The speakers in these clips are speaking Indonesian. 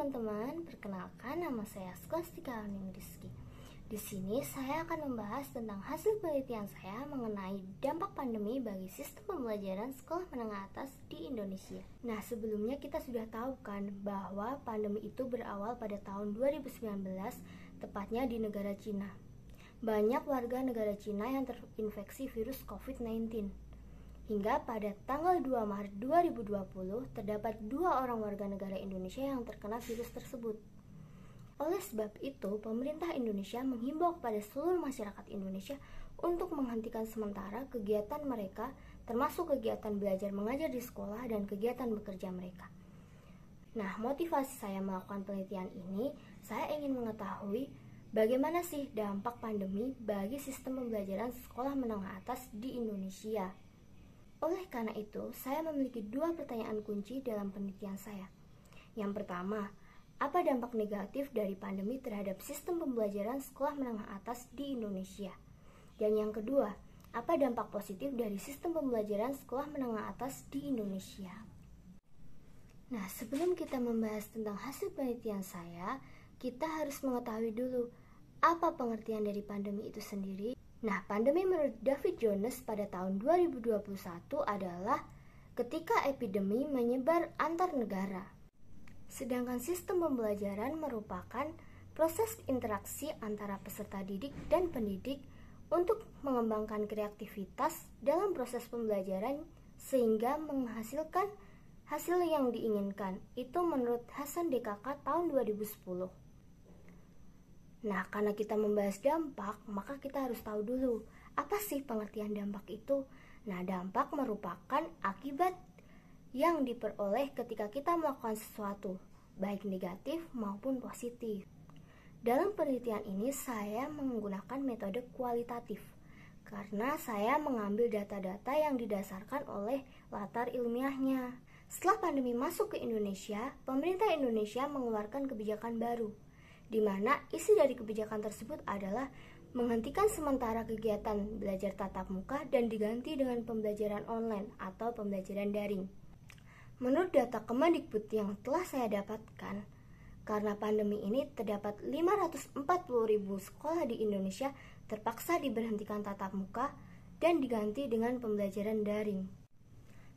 teman-teman, perkenalkan nama saya Skolastika Rizky. Di sini saya akan membahas tentang hasil penelitian saya mengenai dampak pandemi bagi sistem pembelajaran sekolah menengah atas di Indonesia. Nah, sebelumnya kita sudah tahu kan bahwa pandemi itu berawal pada tahun 2019, tepatnya di negara Cina. Banyak warga negara Cina yang terinfeksi virus COVID-19. Hingga pada tanggal 2 Maret 2020, terdapat 2 orang warga negara Indonesia yang terkena virus tersebut. Oleh sebab itu, pemerintah Indonesia menghimbau kepada seluruh masyarakat Indonesia untuk menghentikan sementara kegiatan mereka, termasuk kegiatan belajar mengajar di sekolah dan kegiatan bekerja mereka. Nah, motivasi saya melakukan penelitian ini, saya ingin mengetahui bagaimana sih dampak pandemi bagi sistem pembelajaran sekolah menengah atas di Indonesia. Oleh karena itu, saya memiliki 2 pertanyaan kunci dalam penelitian saya. Yang pertama, apa dampak negatif dari pandemi terhadap sistem pembelajaran sekolah menengah atas di Indonesia? Dan yang kedua, apa dampak positif dari sistem pembelajaran sekolah menengah atas di Indonesia? Nah, sebelum kita membahas tentang hasil penelitian saya, kita harus mengetahui dulu apa pengertian dari pandemi itu sendiri. Nah, pandemi menurut David Jones pada tahun 2021 adalah ketika epidemi menyebar antar negara. Sedangkan sistem pembelajaran merupakan proses interaksi antara peserta didik dan pendidik untuk mengembangkan kreativitas dalam proses pembelajaran sehingga menghasilkan hasil yang diinginkan. Itu menurut Hasan DKK tahun 2010. Nah, karena kita membahas dampak, maka kita harus tahu dulu apa sih pengertian dampak itu. Nah, dampak merupakan akibat yang diperoleh ketika kita melakukan sesuatu, baik negatif maupun positif. Dalam penelitian ini saya menggunakan metode kualitatif karena saya mengambil data-data yang didasarkan oleh latar ilmiahnya. Setelah pandemi masuk ke Indonesia, pemerintah Indonesia mengeluarkan kebijakan baru, di mana isi dari kebijakan tersebut adalah menghentikan sementara kegiatan belajar tatap muka dan diganti dengan pembelajaran online atau pembelajaran daring. Menurut data Kemendikbud yang telah saya dapatkan, karena pandemi ini terdapat 540.000 sekolah di Indonesia terpaksa diberhentikan tatap muka dan diganti dengan pembelajaran daring.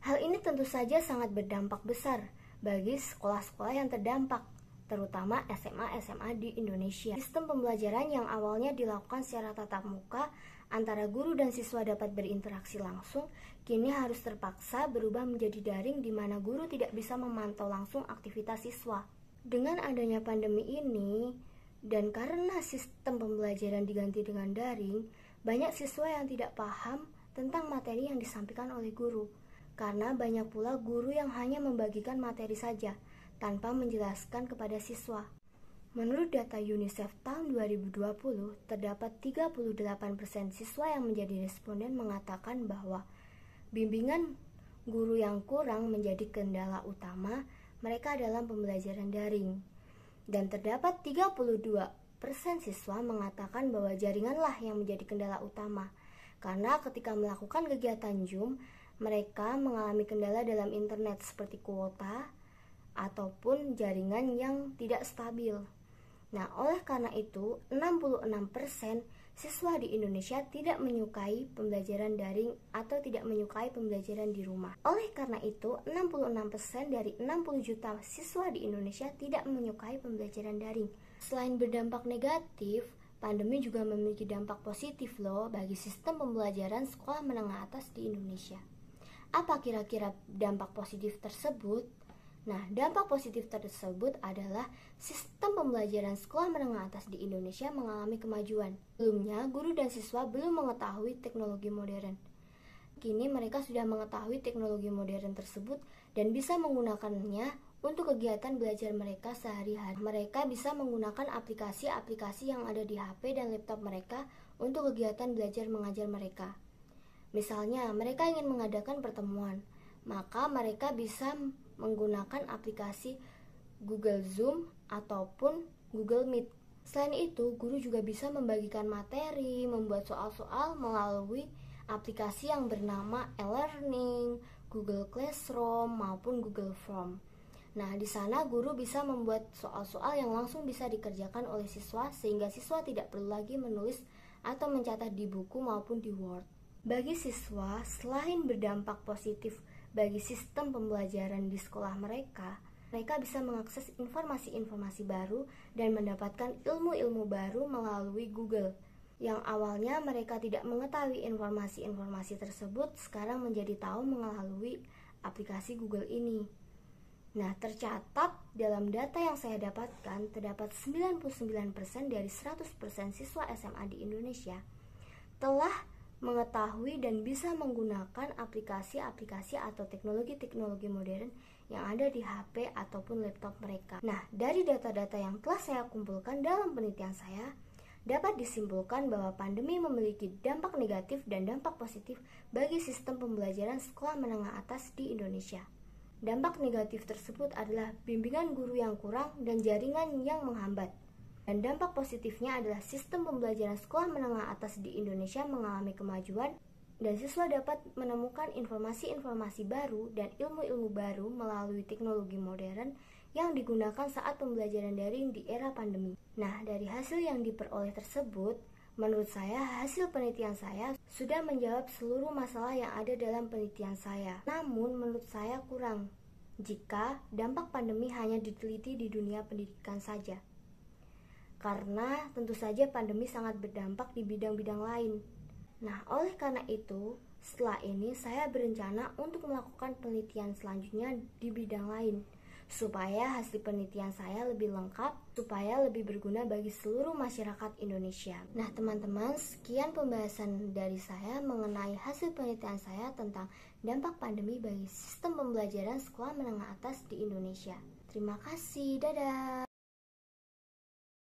Hal ini tentu saja sangat berdampak besar bagi sekolah-sekolah yang terdampak, terutama SMA-SMA di Indonesia. Sistem pembelajaran yang awalnya dilakukan secara tatap muka antara guru dan siswa dapat berinteraksi langsung, kini harus terpaksa berubah menjadi daring di mana guru tidak bisa memantau langsung aktivitas siswa. Dengan adanya pandemi ini, dan karena sistem pembelajaran diganti dengan daring, banyak siswa yang tidak paham tentang materi yang disampaikan oleh guru, karena banyak pula guru yang hanya membagikan materi saja, tanpa menjelaskan kepada siswa. Menurut data UNICEF tahun 2020, terdapat 38% siswa yang menjadi responden mengatakan bahwa bimbingan guru yang kurang menjadi kendala utama mereka dalam pembelajaran daring. Dan terdapat 32% siswa mengatakan bahwa jaringanlah yang menjadi kendala utama, karena ketika melakukan kegiatan Zoom, mereka mengalami kendala dalam internet seperti kuota ataupun jaringan yang tidak stabil. Nah, oleh karena itu, 66% siswa di Indonesia tidak menyukai pembelajaran daring atau tidak menyukai pembelajaran di rumah. Oleh karena itu, 66% dari 60 juta siswa di Indonesia tidak menyukai pembelajaran daring. Selain berdampak negatif, pandemi juga memiliki dampak positif loh bagi sistem pembelajaran sekolah menengah atas di Indonesia. Apa kira-kira dampak positif tersebut? Nah, dampak positif tersebut adalah sistem pembelajaran sekolah menengah atas di Indonesia mengalami kemajuan. Sebelumnya, guru dan siswa belum mengetahui teknologi modern. Kini mereka sudah mengetahui teknologi modern tersebut dan bisa menggunakannya untuk kegiatan belajar mereka sehari-hari. Mereka bisa menggunakan aplikasi-aplikasi yang ada di HP dan laptop mereka untuk kegiatan belajar mengajar mereka. Misalnya, mereka ingin mengadakan pertemuan, maka mereka bisa menggunakan aplikasi Google Zoom ataupun Google Meet. Selain itu, guru juga bisa membagikan materi, membuat soal-soal melalui aplikasi yang bernama e-learning, Google Classroom, maupun Google Form. Nah, di sana guru bisa membuat soal-soal yang langsung bisa dikerjakan oleh siswa sehingga siswa tidak perlu lagi menulis atau mencatat di buku maupun di Word. Bagi siswa, selain berdampak positif bagi sistem pembelajaran di sekolah mereka bisa mengakses informasi-informasi baru dan mendapatkan ilmu-ilmu baru melalui Google. Yang awalnya mereka tidak mengetahui informasi-informasi tersebut, sekarang menjadi tahu melalui aplikasi Google ini. Nah, tercatat dalam data yang saya dapatkan, terdapat 99% dari 100% siswa SMA di Indonesia telah mengetahui dan bisa menggunakan aplikasi-aplikasi atau teknologi-teknologi modern yang ada di HP ataupun laptop mereka. Nah, dari data-data yang telah saya kumpulkan dalam penelitian saya, dapat disimpulkan bahwa pandemi memiliki dampak negatif dan dampak positif bagi sistem pembelajaran sekolah menengah atas di Indonesia. Dampak negatif tersebut adalah bimbingan guru yang kurang dan jaringan yang menghambat. Dan dampak positifnya adalah sistem pembelajaran sekolah menengah atas di Indonesia mengalami kemajuan dan siswa dapat menemukan informasi-informasi baru dan ilmu-ilmu baru melalui teknologi modern yang digunakan saat pembelajaran daring di era pandemi. Nah, dari hasil yang diperoleh tersebut, menurut saya, hasil penelitian saya sudah menjawab seluruh masalah yang ada dalam penelitian saya. Namun, menurut saya kurang jika dampak pandemi hanya diteliti di dunia pendidikan saja. Karena tentu saja pandemi sangat berdampak di bidang-bidang lain. Nah, oleh karena itu, setelah ini saya berencana untuk melakukan penelitian selanjutnya di bidang lain, supaya hasil penelitian saya lebih lengkap, supaya lebih berguna bagi seluruh masyarakat Indonesia. Nah, teman-teman, sekian pembahasan dari saya mengenai hasil penelitian saya tentang dampak pandemi bagi sistem pembelajaran sekolah menengah atas di Indonesia. Terima kasih, dadah.